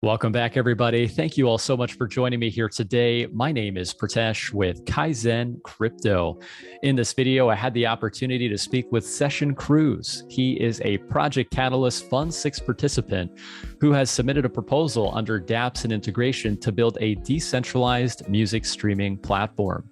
Welcome back, everybody. Thank you all so much for joining me here today. My name is Pritesh with KAIZN Crypto. In this video, I had the opportunity to speak with Session Cruz. He is a Project Catalyst Fund 6 participant who has submitted a proposal under dApps and integration to build a decentralized music streaming platform.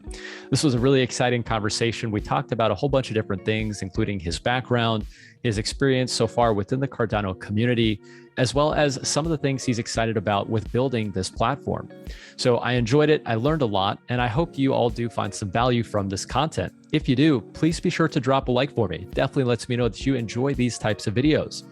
This was a really exciting conversation. We talked about a whole bunch of different things, including his background, his experience so far within the Cardano community, as well as some of the things he's excited about with building this platform. So I enjoyed it, I learned a lot, and I hope you all do find some value from this content. If you do, please be sure to drop a like for me. Definitely lets me know that you enjoy these types of videos.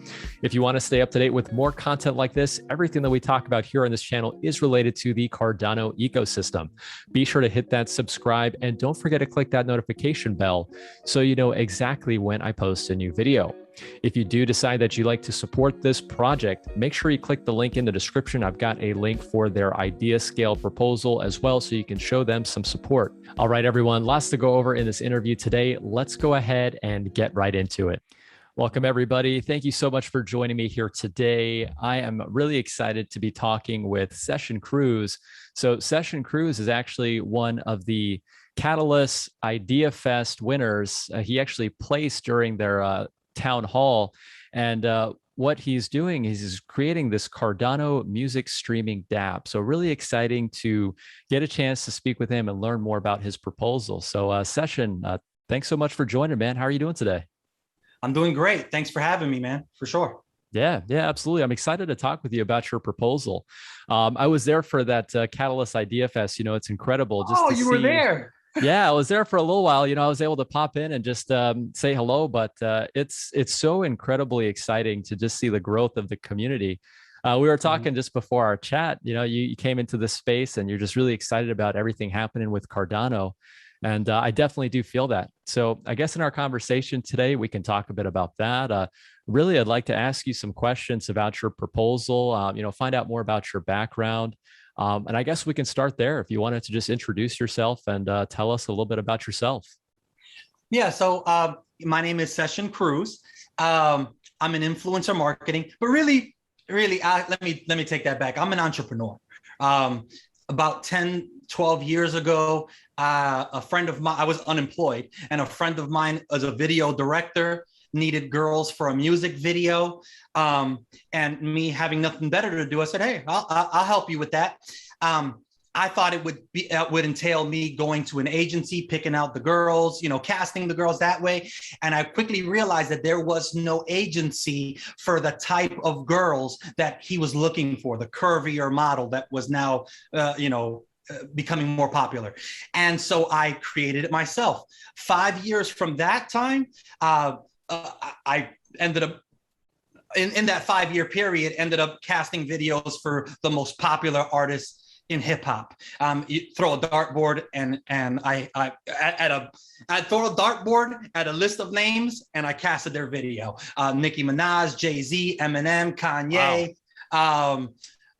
If you want to stay up to date with more content like this, everything that we talk about here on this channel is related to the Cardano ecosystem. Be sure to hit that subscribe and don't forget to click that notification bell so you know exactly when I post a new video. If you do decide that you'd like to support this project, make sure you click the link in the description. I've got a link for their idea scale proposal as well, so you can show them some support. All right, everyone, lots to go over in this interview today. Let's go ahead and get right into it. Welcome, everybody. Thank you so much for joining me here today. I am really excited to be talking with Session Cruz. So Session Cruz is actually one of the Catalyst Idea Fest winners. He actually placed during their town hall, and what he's doing is he's creating this Cardano music streaming Dapp. So really exciting to get a chance to speak with him and learn more about his proposal. So Session, thanks so much for joining, man. How are you doing today? I'm doing great. Thanks for having me, man, for sure. Yeah, absolutely. I'm excited to talk with you about your proposal. I was there for that Catalyst Idea Fest. You know, it's incredible. Just you were there. Yeah, I was there for a little while. You know, I was able to pop in and just say hello, but it's so incredibly exciting to just see the growth of the community. We were talking just before our chat, you know, you came into this space and you're just really excited about everything happening with Cardano. And I definitely do feel that. So I guess in our conversation today, we can talk a bit about that. Really, I'd like to ask you some questions about your proposal, you know, find out more about your background. And I guess we can start there if you wanted to just introduce yourself and tell us a little bit about yourself. Yeah, so my name is Session Cruz. I'm an influencer marketing, but really, let me take that back. I'm an entrepreneur. About 10, 12 years ago, a friend of mine, I was unemployed, and a friend of mine was a video director, needed girls for a music video, and me having nothing better to do, I said, hey, I'll help you with that. I thought it would entail me going to an agency, picking out the girls, you know, casting the girls that way. And I quickly realized that there was no agency for the type of girls that he was looking for, the curvier model that was now, becoming more popular. And so I created it myself. 5 years from that time, I ended up in that 5-year period, ended up casting videos for the most popular artists in hip hop. You throw a dartboard and I throw a dartboard at a list of names and I casted their video. Nicki Minaj, Jay-Z, Eminem, Kanye. Wow.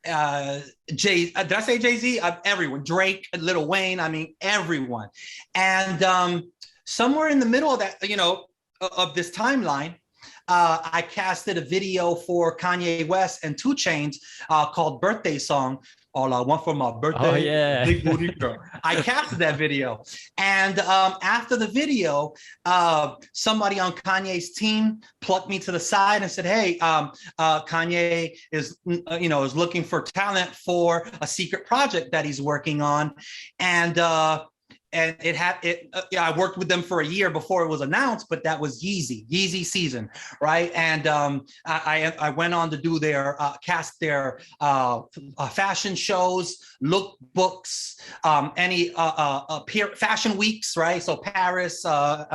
Did I say Jay-Z? Everyone, Drake, Lil Wayne, I mean, everyone. And somewhere in the middle of that, you know, of this timeline, I casted a video for Kanye West and 2 Chainz called Birthday Song. All I want for my birthday. Oh, yeah. Big booty girl. I casted that video. And after the video, somebody on Kanye's team plucked me to the side and said, hey, Kanye is looking for talent for a secret project that he's working on. And I worked with them for a year before it was announced, but that was Yeezy season, right? And I went on to do their cast their fashion shows, lookbooks, any fashion weeks, right? So Paris,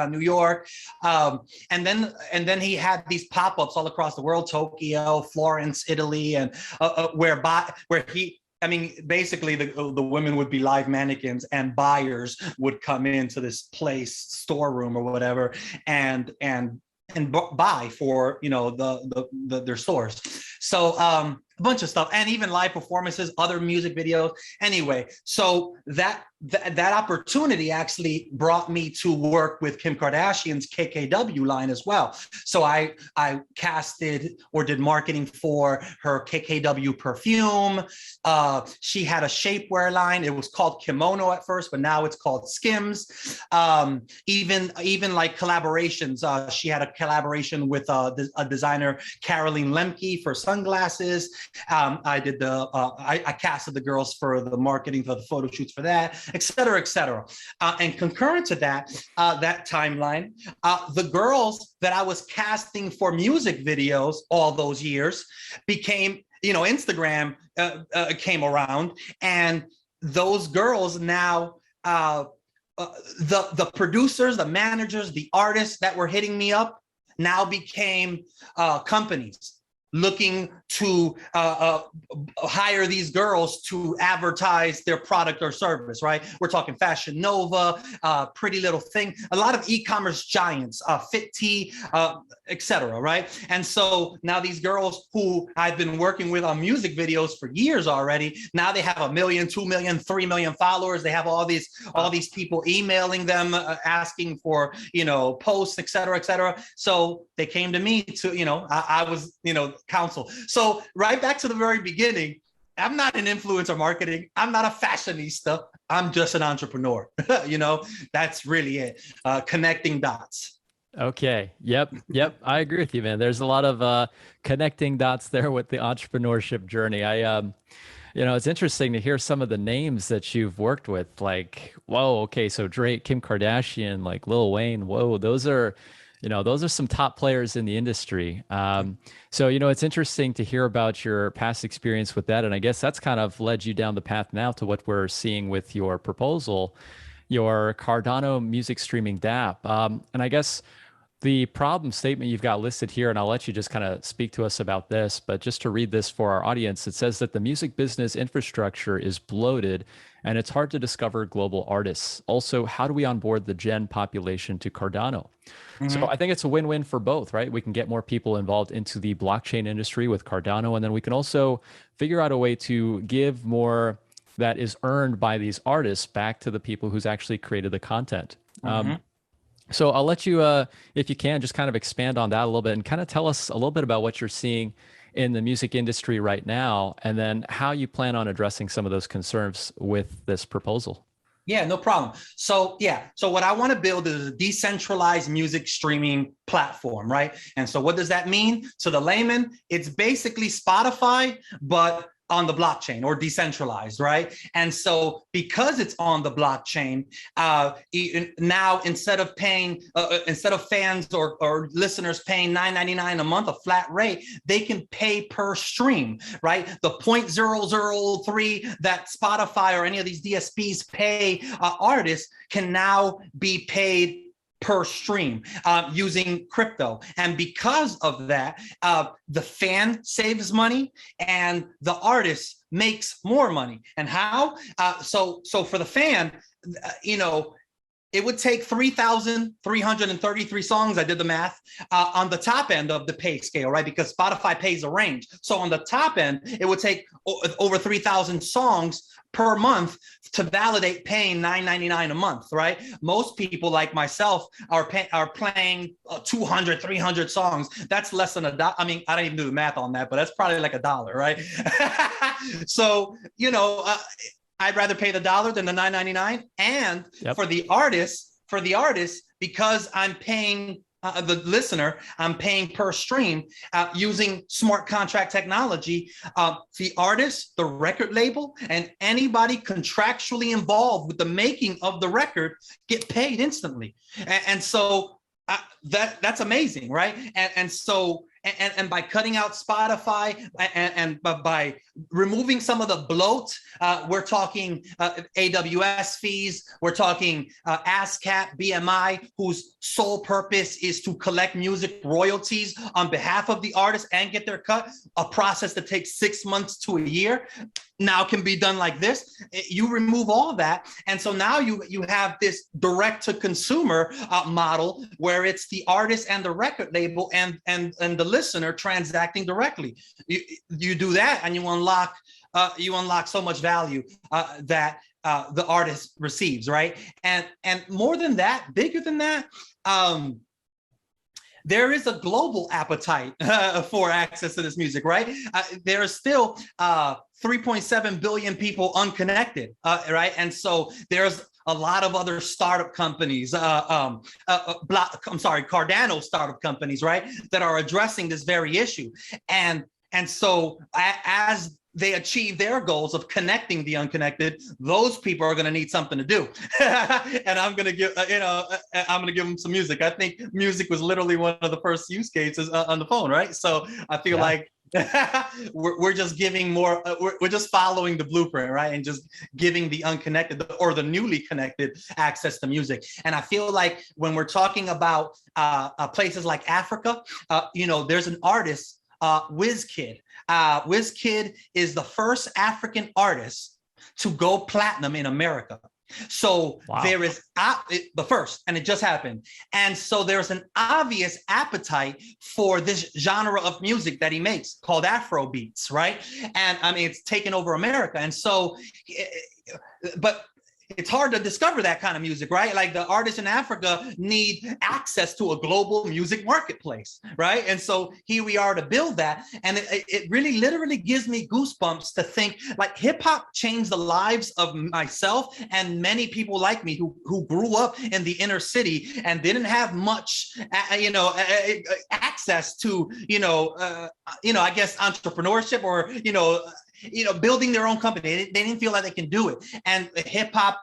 New York, and then he had these pop-ups all across the world: Tokyo, Florence, Italy, and where he. I mean, basically, the women would be live mannequins, and buyers would come into this place, storeroom or whatever, and buy for, you know, their stores. So a bunch of stuff, and even live performances, other music videos. Anyway, so that opportunity actually brought me to work with Kim Kardashian's KKW line as well. So I casted or did marketing for her KKW perfume. She had a shapewear line. It was called Kimono at first, but now it's called Skims. Even like collaborations. She had a collaboration with a designer, Caroline Lemke, for sunglasses. I did I casted the girls for the marketing, for the photo shoots for that, et cetera, et cetera. And concurrent to that, that timeline, the girls that I was casting for music videos all those years became, Instagram came around, and those girls now, the producers, the managers, the artists that were hitting me up now became companies looking to hire these girls to advertise their product or service, right? We're talking Fashion Nova, Pretty Little Thing, a lot of e-commerce giants, Fit Tea, et cetera, right? And so now these girls who I've been working with on music videos for years already, now they have 1 million, 2 million, 3 million followers. They have all these people emailing them, asking for, posts, et cetera, et cetera. So they came to me to, I was, counsel. So right back to the very beginning, I'm not an influencer marketing. I'm not a fashionista. I'm just an entrepreneur. That's really it. Connecting dots. Okay. Yep. I agree with you, man. There's a lot of connecting dots there with the entrepreneurship journey. It's interesting to hear some of the names that you've worked with. Like, whoa, okay, so Drake, Kim Kardashian, like Lil Wayne. Whoa, those are some top players in the industry. So, it's interesting to hear about your past experience with that. And I guess that's kind of led you down the path now to what we're seeing with your proposal, your Cardano Music Streaming Dapp. And I guess the problem statement you've got listed here, and I'll let you just kind of speak to us about this, but just to read this for our audience, it says that the music business infrastructure is bloated and it's hard to discover global artists. Also, how do we onboard the Gen population to Cardano? Mm-hmm. So I think it's a win-win for both, right? We can get more people involved into the blockchain industry with Cardano, and then we can also figure out a way to give more that is earned by these artists back to the people who's actually created the content. Mm-hmm. So I'll let you, if you can, just kind of expand on that a little bit and kind of tell us a little bit about what you're seeing in the music industry right now, and then how you plan on addressing some of those concerns with this proposal. Yeah, no problem. So what I want to build is a decentralized music streaming platform, right? And so what does that mean? To the layman, it's basically Spotify, but on the blockchain, or decentralized, right? And so because it's on the blockchain, now instead of fans or listeners paying $9.99 a month, a flat rate, they can pay per stream, right? The 0.0003 that Spotify or any of these DSPs pay artists can now be paid per stream using crypto. And because of that, the fan saves money and the artist makes more money. And how? So for the fan, it would take 3,333 songs. I did the math on the top end of the pay scale, right? Because Spotify pays a range. So on the top end, it would take over 3,000 songs per month to validate paying $9.99 a month, right? Most people like myself are playing 200, 300 songs. That's less than $1. I mean, I don't even do the math on that, but that's probably like $1, right? So, I'd rather pay the $1 than the $9.99. And yep. For the artist, because I'm paying the listener, I'm paying per stream using smart contract technology. The artist, the record label, and anybody contractually involved with the making of the record get paid instantly. And so that's amazing, right? And so by cutting out Spotify and by removing some of the bloat, we're talking AWS fees, we're talking ASCAP, BMI, whose sole purpose is to collect music royalties on behalf of the artist and get their cut, a process that takes 6 months to a year. Now can be done like this. You remove all of that. And so now you have this direct to consumer model where it's the artist and the record label and the listener transacting directly. You do that, and you unlock so much value that the artist receives, right? And more than that, bigger than that, there is a global appetite for access to this music, right? There are still 3.7 billion people unconnected, right? And so there's a lot of other startup companies, Cardano startup companies, right, that are addressing this very issue. And so as they achieve their goals of connecting the unconnected, those people are going to need something to do. And I'm going to give, I'm going to give them some music. I think music was literally one of the first use cases on the phone, right? So I feel like we're just giving more, we're just following the blueprint, right? And just giving the unconnected or the newly connected access to music. And I feel like when we're talking about places like Africa, there's an artist, WizKid. WizKid is the first African artist to go platinum in America. So there is the first, and it just happened. And so there's an obvious appetite for this genre of music that he makes called Afro beats, right? And I mean, it's taken over America. And so, but it's hard to discover that kind of music, right? Like the artists in Africa need access to a global music marketplace, right? And so here we are to build that. And it really literally gives me goosebumps to think like hip hop changed the lives of myself and many people like me who grew up in the inner city and didn't have much, access to, I guess entrepreneurship or, building their own company. They didn't feel like they can do it. And hip hop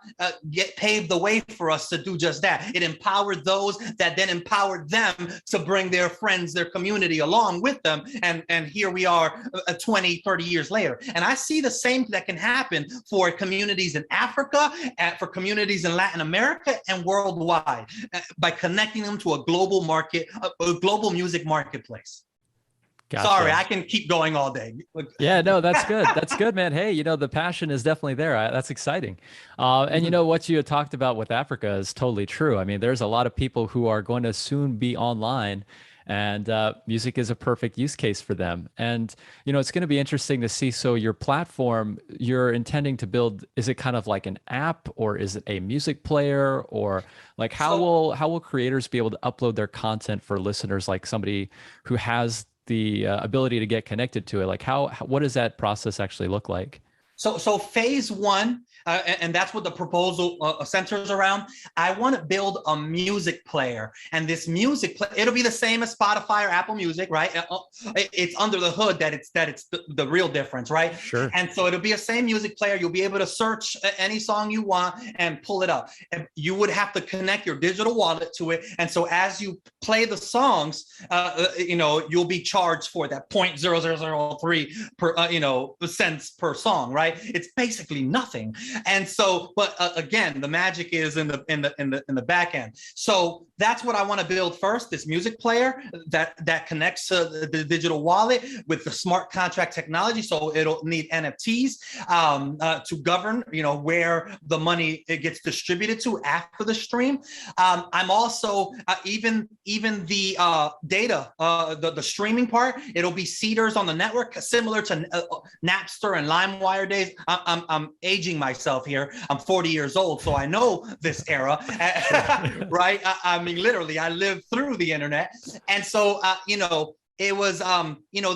paved the way for us to do just that. It empowered those that then empowered them to bring their friends, their community along with them. And here we are 20, 30 years later. And I see the same that can happen for communities in Africa, for communities in Latin America and worldwide by connecting them to a global market, a global music marketplace. Gotcha. Sorry, I can keep going all day. Yeah, no, that's good. That's good, man. Hey, the passion is definitely there. That's exciting. And what you had talked about with Africa is totally true. I mean, there's a lot of people who are going to soon be online, and music is a perfect use case for them. And, it's going to be interesting to see. So your platform, you're intending to build, is it kind of like an app, or is it a music player, or like how will creators be able to upload their content for listeners, like somebody who has the ability to get connected to it? Like what does that process actually look like? So phase one, and that's what the proposal centers around. I want to build a music player, and this music player, it'll be the same as Spotify or Apple Music, right? It's under the hood that it's the real difference, right? Sure. And so it'll be a same music player. You'll be able to search any song you want and pull it up. And you would have to connect your digital wallet to it. And so as you play the songs, you'll be charged for that 0.0003 per cents per song, right? It's basically nothing. And so, but again, the magic is in the back end. So that's what I want to build first, this music player that connects to the digital wallet with the smart contract technology. So it'll need NFTs to govern, where the money gets distributed to after the stream. I'm also even the data, the streaming part. It'll be seeders on the network, similar to Napster and LimeWire days. I'm aging myself here. I'm 40 years old, so I know this era, right? I mean, literally, I lived through the internet. And so, it was,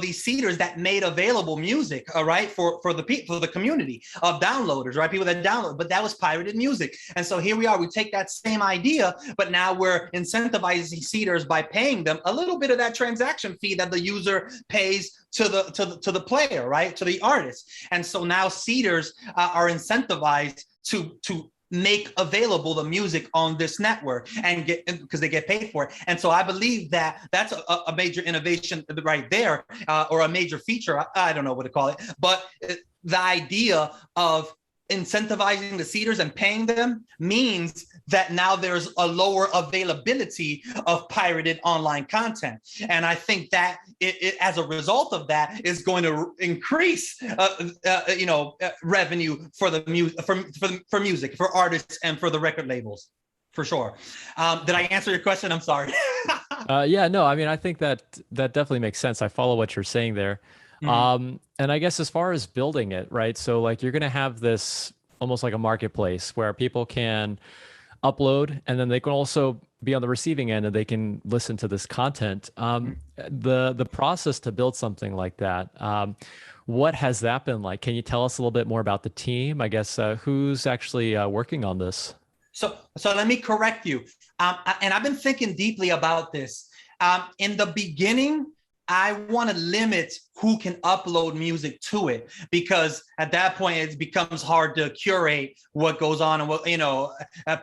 these seeders that made available music, right, for the community of downloaders, right, people that download, but that was pirated music. And so here we are, we take that same idea, but now we're incentivizing seeders by paying them a little bit of that transaction fee that the user pays to the player, right, to the artist. And so now seeders are incentivized to make available the music on this network and because they get paid for it. And so I believe that that's a major innovation right there, or a major feature. I don't know what to call it, but the idea of incentivizing the seeders and paying them means that now there's a lower availability of pirated online content. And I think that as a result of that is going to increase, revenue for for music, for artists, and for the record labels, for sure. Did I answer your question? I'm sorry. Yeah, no, I mean, I think that definitely makes sense. I follow what you're saying there. Mhm. And I guess as far as building it, right? So like you're going to have this almost like a marketplace where people can upload and then they can also be on the receiving end and they can listen to this content. The process to build something like that, what has that been like? Can you tell us a little bit more about the team? I guess who's actually working on this? So let me correct you. And I've been thinking deeply about this. In the beginning, I want to limit who can upload music to it, because at that point it becomes hard to curate what goes on and what,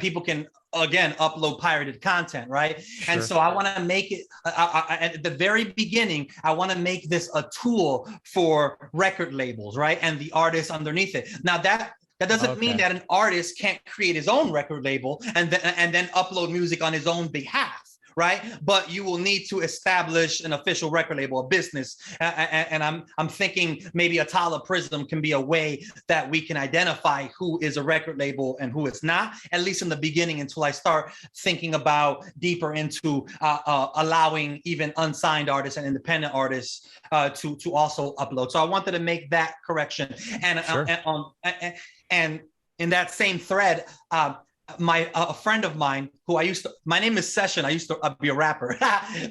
people can again upload pirated content, right? And Sure. so I want to make it at the very beginning, I want to make this a tool for record labels, right? And the artists underneath it. Now that doesn't mean Okay. that an artist can't create his own record label and then upload music on his own behalf, right? But you will need to establish an official record label, a business. And I'm thinking maybe Atala Prism can be a way that we can identify who is a record label and who is not, at least in the beginning, until I start thinking about deeper into allowing even unsigned artists and independent artists to also upload. So I wanted to make that correction. Sure. And in that same thread, a friend of mine who my name is Session. I used to be a rapper,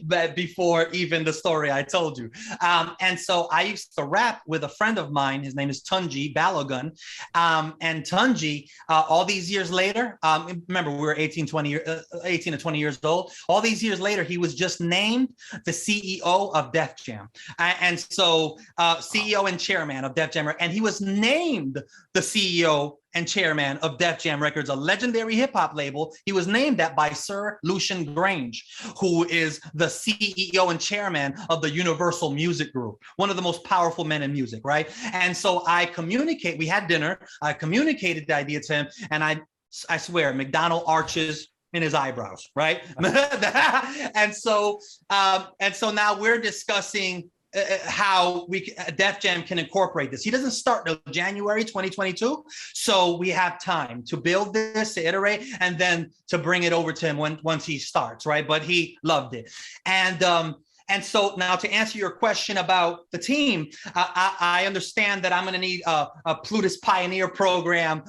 but before even the story I told you. And so I used to rap with a friend of mine. His name is Tunji Balogun. And Tunji, all these years later, remember we were 18 to 20 years old. All these years later, he was just named the CEO of Def Jam. And so CEO and chairman of Def Jam. And he was named the CEO and chairman of Def Jam Records, a legendary hip hop label. He was named that by Sir Lucian Grange, who is the CEO and chairman of the Universal Music Group, one of the most powerful men in music, right? And so we had dinner, I communicated the idea to him, and I swear, McDonald arches in his eyebrows, right? and so now we're discussing how Def Jam can incorporate this. He doesn't start till January 2022, so we have time to build this, to iterate, and then to bring it over to him once he starts, right? But he loved it, and so now to answer your question about the team, I understand that I'm going to need a Plutus Pioneer program,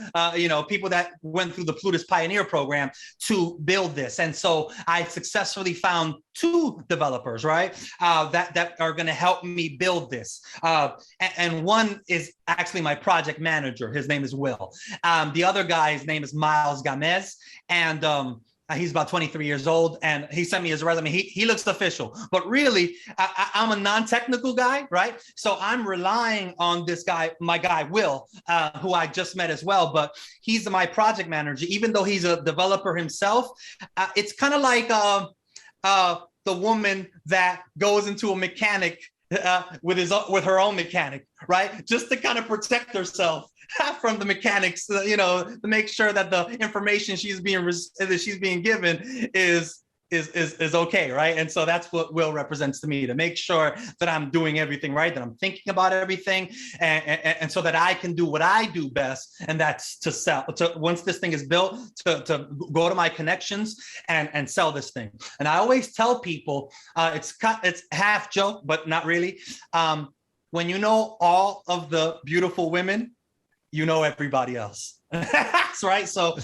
people that went through the Plutus Pioneer program to build this. And so I successfully found 2 developers, right, that are going to help me build this. And one is actually my project manager. His name is Will. The other guy's name is Miles Gamez. And he's about 23 years old, and he sent me his resume. He looks official, but really, I'm a non-technical guy, right? So I'm relying on this guy, my guy, Will, who I just met as well, but he's my project manager. Even though he's a developer himself, it's kind of like the woman that goes into a mechanic with her own mechanic, right? Just to kind of protect herself from the mechanics, to make sure that the information she's being given is okay, right? And so that's what Will represents to me, to make sure that I'm doing everything right, that I'm thinking about everything, and so that I can do what I do best, and that's to sell. Once this thing is built, to go to my connections and sell this thing. And I always tell people, it's half joke, but not really. When you know all of the beautiful women, you know everybody else. That's right. So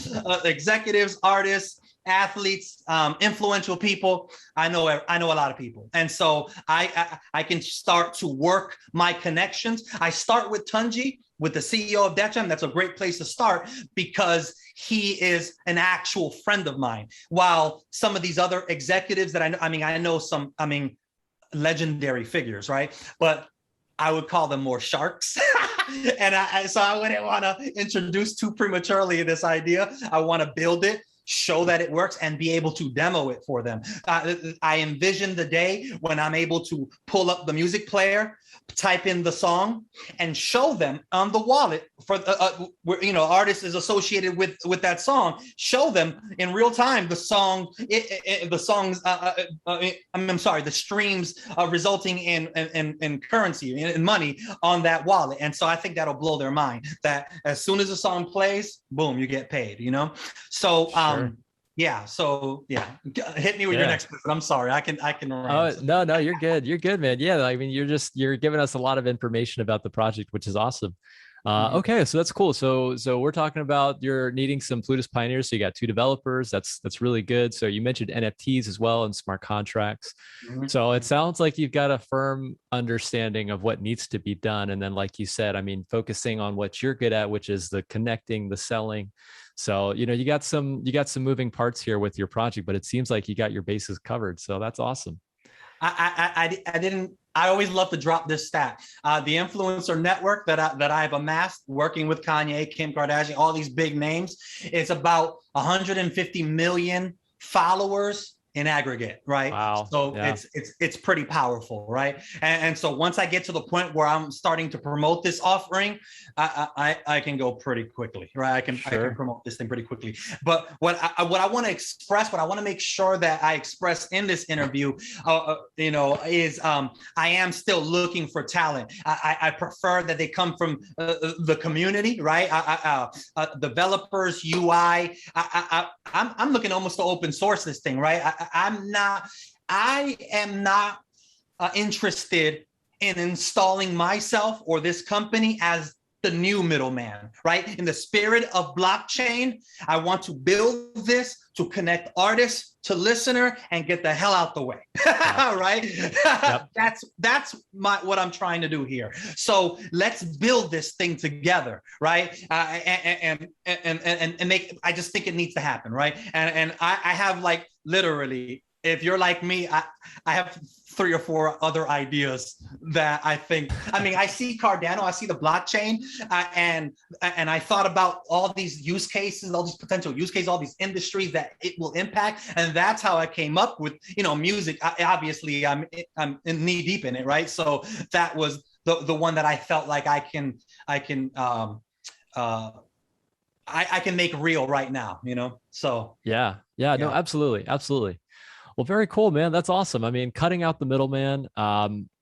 executives, artists, athletes, influential people, I know a lot of people. And so I can start to work my connections. I start with Tunji, with the CEO of Def Jam. That's a great place to start, because he is an actual friend of mine. While some of these other executives that I know some, legendary figures, right? But I would call them more sharks. And so I wouldn't want to introduce too prematurely this idea. I want to build it, show that it works, and be able to demo it for them. I envision the day when I'm able to pull up the music player, type in the song, and show them on the wallet for artist is associated with that song. Show them in real time the song, the streams resulting in currency, in money on that wallet. And so I think that'll blow their mind. That as soon as the song plays, boom, you get paid. So. Sure. yeah. So yeah, hit me with your next question. I'm sorry. I can. Oh, no, you're good. You're good, man. Yeah. I mean, you're giving us a lot of information about the project, which is awesome. Okay, so that's cool. So we're talking about you're needing some Plutus pioneers. So you got 2 developers. That's really good. So you mentioned NFTs as well and smart contracts. So it sounds like you've got a firm understanding of what needs to be done. And then, like you said, I mean, focusing on what you're good at, which is the connecting, the selling. So, you got some moving parts here with your project, but it seems like you got your bases covered. So that's awesome. I always love to drop this stat. The influencer network that I've amassed working with Kanye, Kim Kardashian, all these big names, it's about 150 million followers in aggregate, right? Wow. So yeah. it's pretty powerful, right? And so once I get to the point where I'm starting to promote this offering, I can go pretty quickly, right? I can promote this thing pretty quickly. But what I want to express, what I want to make sure that I express in this interview, is I am still looking for talent. I prefer that they come from the community, right? Developers, UI. I'm looking almost to open source this thing, right? I am not interested in installing myself or this company as the new middleman, right? In the spirit of blockchain, I want to build this to connect artists to listener and get the hell out the way, right? Yep. That's what I'm trying to do here. So let's build this thing together, right? And make. I just think it needs to happen, right? And I have like literally. If you're like me, I have 3 or 4 other ideas that I think. I mean, I see Cardano, I see the blockchain, and I thought about all these use cases, all these potential use cases, all these industries that it will impact, and that's how I came up with music. Obviously, I'm knee deep in it, right? So that was the one that I felt like I can make real right now, So yeah, no, absolutely. Well, very cool, man. That's awesome. I mean, cutting out the middleman,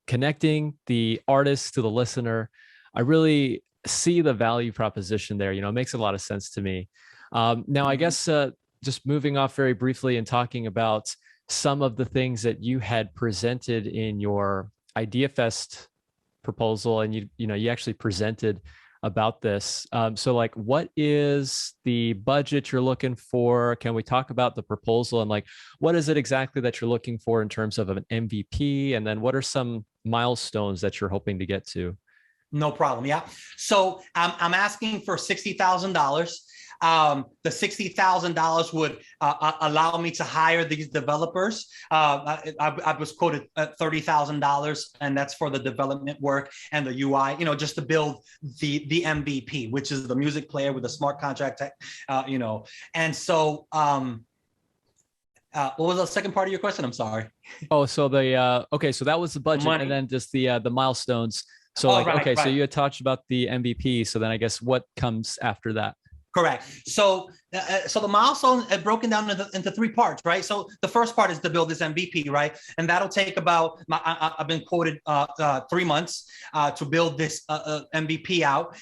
connecting the artist to the listener. I really see the value proposition there. It makes a lot of sense to me. Now, I guess just moving off very briefly and talking about some of the things that you had presented in your Idea Fest proposal, and you actually presented about this. So like, what is the budget you're looking for? Can we talk about the proposal and like, what is it exactly that you're looking for in terms of an MVP? And then what are some milestones that you're hoping to get to? No problem. Yeah. So I'm asking for $60,000. The $60,000 would allow me to hire these developers. I was quoted at $30,000, and that's for the development work and the UI, just to build the MVP, which is the music player with a smart contract, And so, what was the second part of your question? I'm sorry. Oh, so okay, so that was the budget, and then just the milestones. So right. So you had talked about the MVP. So then I guess what comes after that? Correct. So the milestone is broken down into 3 parts, right? So the first part is to build this MVP, right? And that'll take about, I've been quoted 3 months to build this MVP out.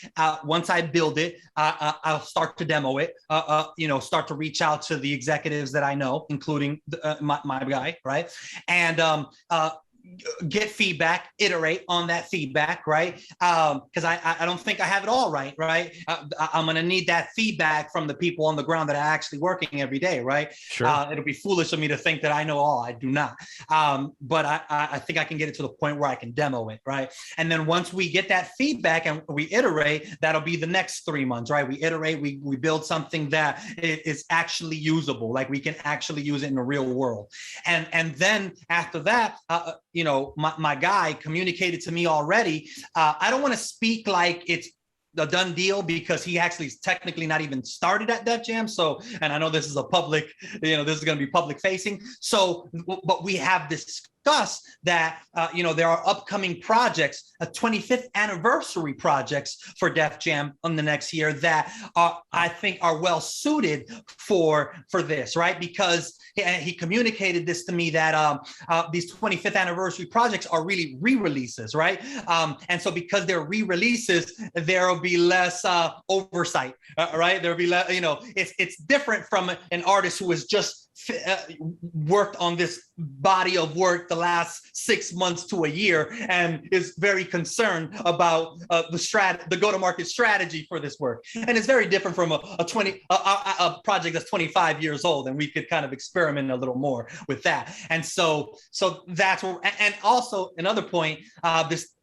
Once I build it, I'll start to demo it, start to reach out to the executives that I know, including my guy, right? And get feedback, iterate on that feedback, right? Because I don't think I have it all right? I'm going to need that feedback from the people on the ground that are actually working every day, right? Sure. It'll be foolish of me to think that I know all. I do not. But I think I can get it to the point where I can demo it, right? And then once we get that feedback and we iterate, that'll be the next 3 months, right? We iterate, we build something that is actually usable, like we can actually use it in the real world. And then after that, my guy communicated to me already. I don't want to speak like it's a done deal because he actually is technically not even started at Def Jam. So, and I know this is a public, this is going to be public facing. So, but we have discussed that, there are upcoming projects, 25th anniversary projects for Def Jam in the next year that I think are well suited for this, right? Because he communicated this to me that these 25th anniversary projects are really re-releases, right? And so because they're re-releases, there will be less oversight, right? There'll be less, it's different from an artist who has just worked on this body of work the last 6 months to a year and is very concerned about the go-to-market strategy for this work. And it's very different from a project that's 25 years old, and we could kind of experiment a little more with that. And so that's where, and also another point,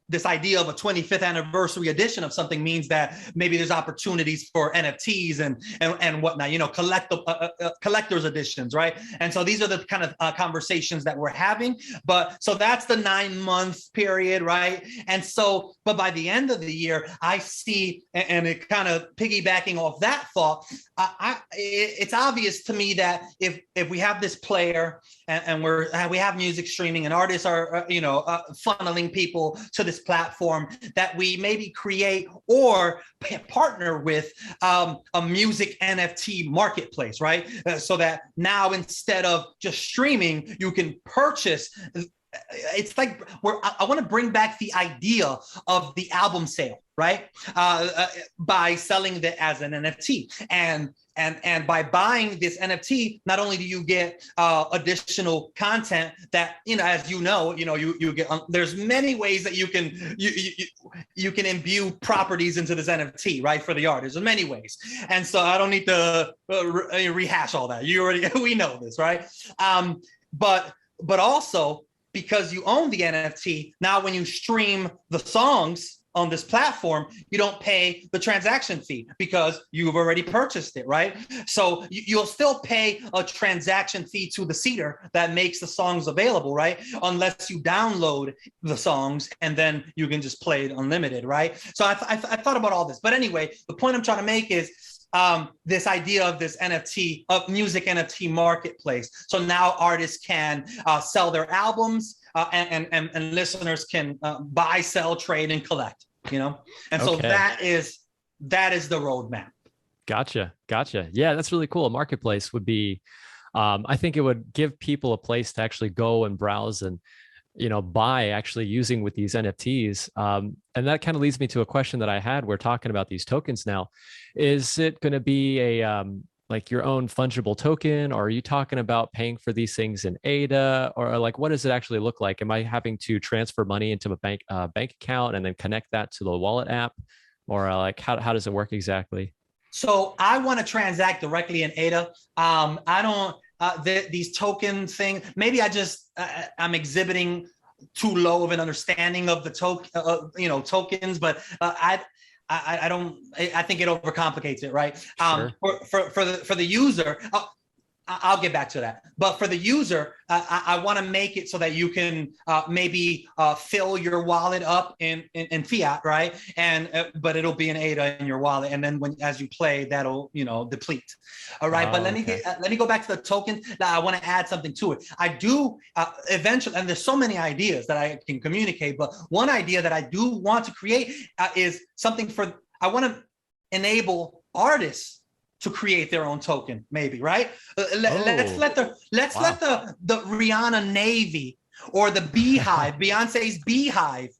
this idea of a 25th anniversary edition of something means that maybe there's opportunities for NFTs and whatnot, collector's editions, right? And so these are the kind of conversations that we're having. But so that's the 9-month period, right? And so, but by the end of the year, I see, and it kind of piggybacking off that thought, it's obvious to me that if we have this player and we have music streaming and artists are funneling people to this platform, that we maybe create or partner with a music NFT marketplace, right? So that now instead of just streaming, you can purchase. It's like I want to bring back the idea of the album sale, right? By selling it as an NFT, and by buying this NFT, not only do you get additional content that as you get. There's many ways that you can imbue properties into this NFT, right? For the artist, in many ways, and so I don't need to rehash all that. We know this, right? But also, because you own the NFT, now when you stream the songs on this platform, you don't pay the transaction fee because you've already purchased it, right? So you'll still pay a transaction fee to the seeder that makes the songs available, right? Unless you download the songs and then you can just play it unlimited, right? So I thought about all this. But anyway, the point I'm trying to make is this idea of this NFT, of music NFT marketplace. So now artists can sell their albums and listeners can buy, sell, trade, and collect, And so that is the roadmap. Gotcha. Yeah, that's really cool. A marketplace would be, I think it would give people a place to actually go and browse and buy actually using with these NFTs. And that kind of leads me to a question that I had. We're talking about these tokens now. Is it going to be a like your own fungible token, or are you talking about paying for these things in ADA, or like what does it actually look like? Am I having to transfer money into a bank account and then connect that to the wallet app, or like how does it work exactly? So I want to transact directly in ADA. I don't. These token thing, maybe I'm exhibiting too low of an understanding of the tokens, but I don't. I think it overcomplicates it, right? Sure. For the user, I'll get back to that. But for the user, I want to make it so that you can maybe fill your wallet up in fiat, right? But it'll be an ADA in your wallet, and then as you play, that'll deplete. All right. But let me go back to the token. I want to add something to it. I do eventually, and there's so many ideas that I can communicate. But one idea that I do want to create is something I want to enable artists to create their own token, maybe, right? Let's let the Rihanna Navy or the Beehive, Beyonce's Beehive,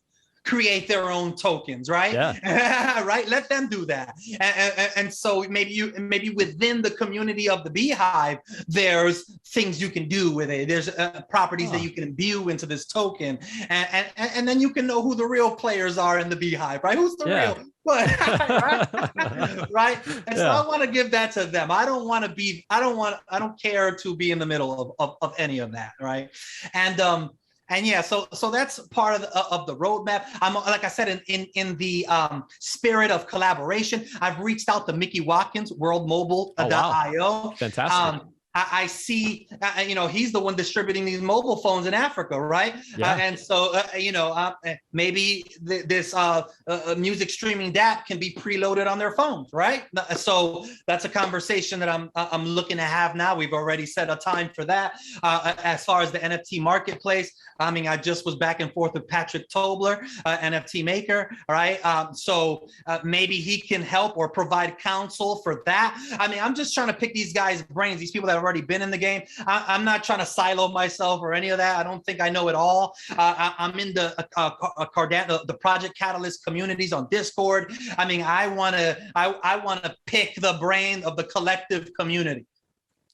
create their own tokens, right? Yeah. Right. Let them do that. And so maybe within the community of the Beehive, there's things you can do with it. There's properties that you can imbue into this token, and then you can know who the real players are in the Beehive, right? Who's the real? Right. And so I want to give that to them. I don't care to be in the middle of any of that, right? And yeah, so that's part of the roadmap. I'm, like I said, in the spirit of collaboration, I've reached out to Mickey Watkins, worldmobile.io. Fantastic. I see, he's the one distributing these mobile phones in Africa, right? Yeah. And so, maybe this music streaming Dapp can be preloaded on their phones, right? So that's a conversation that I'm looking to have now. We've already set a time for that. As far as the NFT marketplace, I mean, I just was back and forth with Patrick Tobler, NFT maker, right? So maybe he can help or provide counsel for that. I mean, I'm just trying to pick these guys' brains, these people that have already been in the game. I'm not trying to silo myself or any of that. I don't think I know it all. I'm in the Cardano, the Project Catalyst communities on Discord. I mean, I want to pick the brain of the collective community.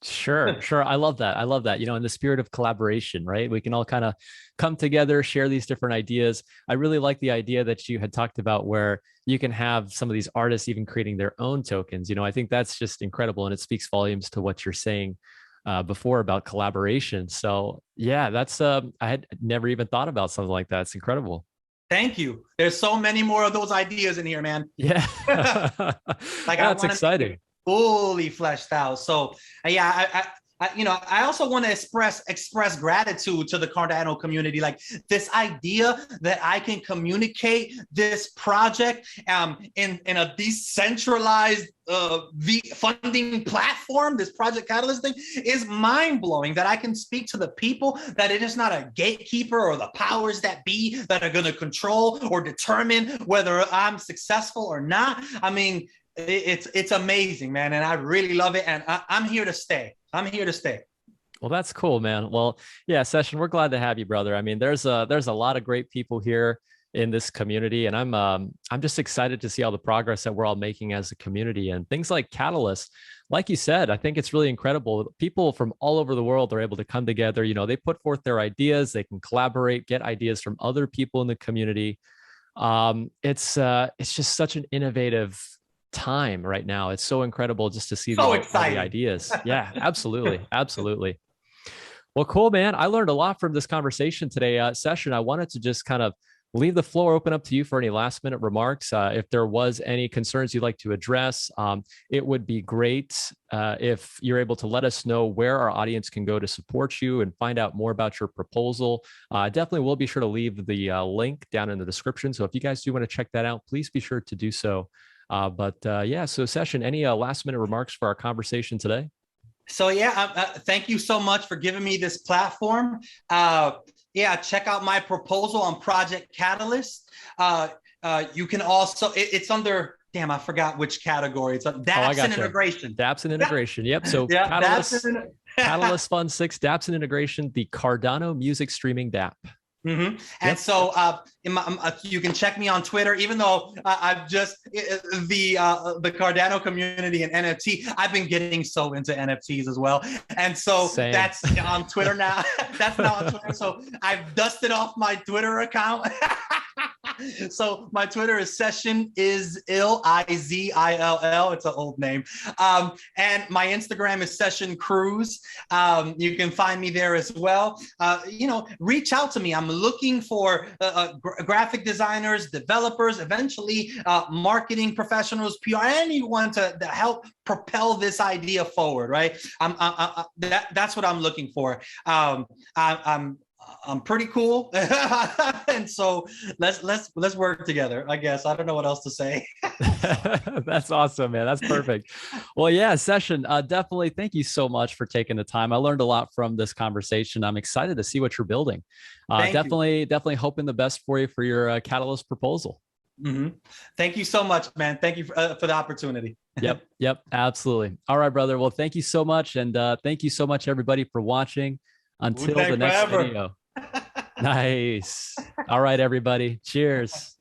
Sure. I love that. In the spirit of collaboration, right? We can all kind of come together, share these different ideas. I really like the idea that you had talked about where you can have some of these artists even creating their own tokens. I think that's just incredible. And it speaks volumes to what you're saying before about collaboration. So yeah, that's, I had never even thought about something like that. It's incredible. Thank you. There's so many more of those ideas in here, man. Yeah. That's exciting. Fully fleshed out. So yeah, I also want to express gratitude to the Cardano community. Like this idea that I can communicate this project in a decentralized funding platform, this Project Catalyst thing, is mind-blowing. That I can speak to the people, that it is not a gatekeeper or the powers that be that are going to control or determine whether I'm successful or not. I mean, it's amazing, man, and I really love it, and I'm here to stay. Well, that's cool, man. Well, yeah, Session, we're glad to have you, brother. I mean, there's a lot of great people here in this community, and I'm just excited to see all the progress that we're all making as a community, and things like Catalyst. Like you said, I think it's really incredible. People from all over the world are able to come together. They put forth their ideas, they can collaborate, get ideas from other people in the community. It's just such an innovative time right now. It's so incredible just to see all the ideas. Yeah, absolutely. Well, cool, man. I learned a lot from this conversation today. Session, I wanted to just kind of leave the floor open up to you for any last minute remarks. If there was any concerns you'd like to address, it would be great if you're able to let us know where our audience can go to support you and find out more about your proposal. Definitely will be sure to leave the link down in the description. So if you guys do want to check that out, please be sure to do so. Yeah, so Session, any last minute remarks for our conversation today? So yeah, thank you so much for giving me this platform. Yeah, check out my proposal on Project Catalyst. You can also, it's under, damn, I forgot which category. It's dApps and integration. dApps and integration. Yep. So yeah, Catalyst Fund 6, dApps and integration, the Cardano Music Streaming Dapp. Mm-hmm. And so you can check me on Twitter, even though I've just the Cardano community and NFT, I've been getting so into NFTs as well. And so Same. That's on Twitter now. That's now on Twitter. So I've dusted off my Twitter account. So my Twitter is Session is ill, IZILL. It's an old name. And my Instagram is Session Cruz. You can find me there as well. Reach out to me. I'm looking for graphic designers, developers, eventually marketing professionals, PR, anyone to help propel this idea forward. Right? That's what I'm looking for. I'm pretty cool. And so let's work together, I guess. I don't know what else to say. That's awesome, man. That's perfect. Well, yeah, Session, definitely thank you so much for taking the time. I learned a lot from this conversation. I'm excited to see what you're building. Definitely hoping the best for you for your Catalyst proposal. Mm-hmm. Thank you so much, man. Thank you for the opportunity. Yep, absolutely. All right, brother. Well, thank you so much. And thank you so much, everybody, for watching. Until the next video. Nice. All right, everybody. Cheers.